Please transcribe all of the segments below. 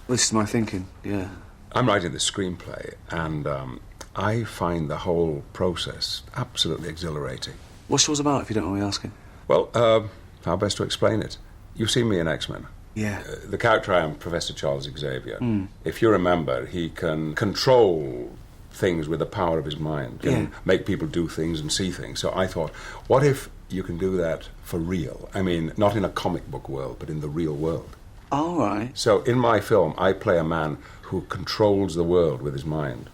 This is my thinking, yeah. I'm writing this screenplay, and I find the whole process absolutely exhilarating. What's yours about, if you don't mind me asking? Well, how best to explain it? You've seen me in X-Men. Yeah. The character I am, Professor Charles Xavier. If you remember, he can control things with the power of his mind, can make people do things and see things. So I thought, what if you can do that for real? I mean, not in a comic book world, but in the real world. All right. So in my film, I play a man who controls the world with his mind.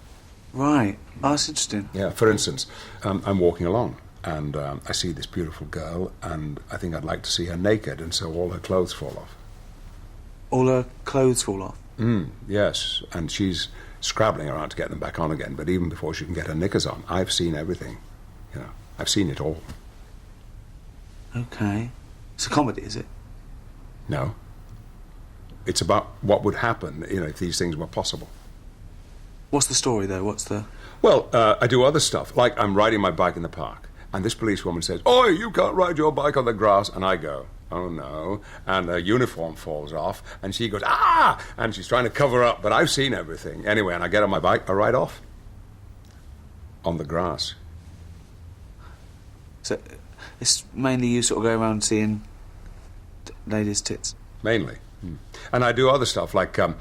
Right. Oh, that's interesting. Yeah, for instance, I'm walking along, and I see this beautiful girl, and I think I'd like to see her naked, and so all her clothes fall off. All her clothes fall off? Yes, and she's scrabbling around to get them back on again, but even before she can get her knickers on, I've seen everything. You know, I've seen it all. Okay. It's a comedy, is it? No. It's about what would happen, you know, if these things were possible. What's the story, though? What's the... Well, I do other stuff, like I'm riding my bike in the park, and this policewoman says, "Oi, you can't ride your bike on the grass," and I go, "Oh no," and her uniform falls off, and she goes, "Ah!" and she's trying to cover up, but I've seen everything. Anyway, and I get on my bike, I ride off. On the grass. So, it's mainly you sort of go around seeing ladies' tits? Mainly. And I do other stuff, like I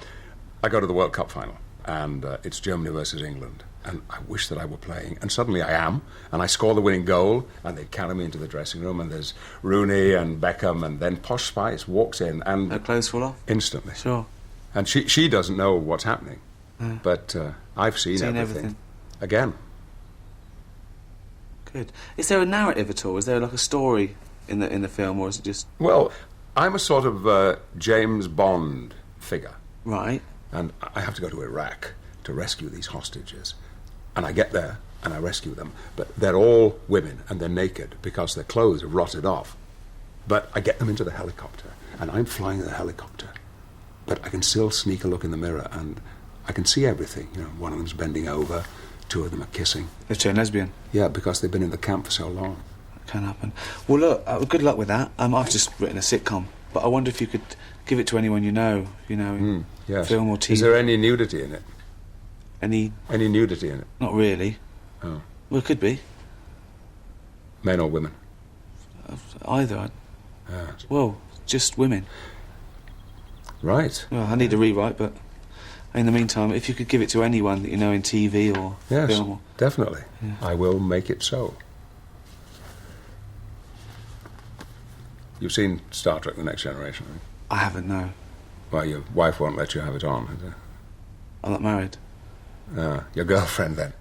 go to the World Cup final, and it's Germany versus England, and I wish that I were playing, and suddenly I am, and I score the winning goal, and they carry me into the dressing room, and there's Rooney and Beckham, and then Posh Spice walks in, and... Her clothes fall off? Instantly. Sure. And she doesn't know what's happening, but I've seen everything. Again. Good. Is there a narrative at all? Is there like a story in the film, or is it just... Well, I'm a sort of James Bond figure. Right. And I have to go to Iraq to rescue these hostages. And I get there, and I rescue them. But they're all women, and they're naked, because their clothes have rotted off. But I get them into the helicopter, and I'm flying the helicopter. But I can still sneak a look in the mirror, and I can see everything. You know, one of them's bending over, two of them are kissing. They've turned lesbian? Yeah, because they've been in the camp for so long. Can happen. Well, look, good luck with that. I've just written a sitcom, but I wonder if you could give it to anyone you know, in yes. film or TV. Is there any nudity in it? Any nudity in it? Not really. Oh. Well, it could be. Men or women? Either. Well, just women. Right. Well, I need a rewrite, but in the meantime, if you could give it to anyone that you know in TV or film. Yes, definitely. Yeah. I will make it so. You've seen Star Trek: The Next Generation, right? I haven't, no. Well, your wife won't let you have it on, has it? I'm not married. Your girlfriend, then?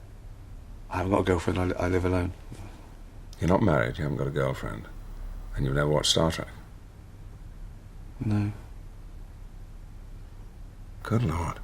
I haven't got a girlfriend, I live alone. You're not married, you haven't got a girlfriend, and you've never watched Star Trek? No. Good Lord.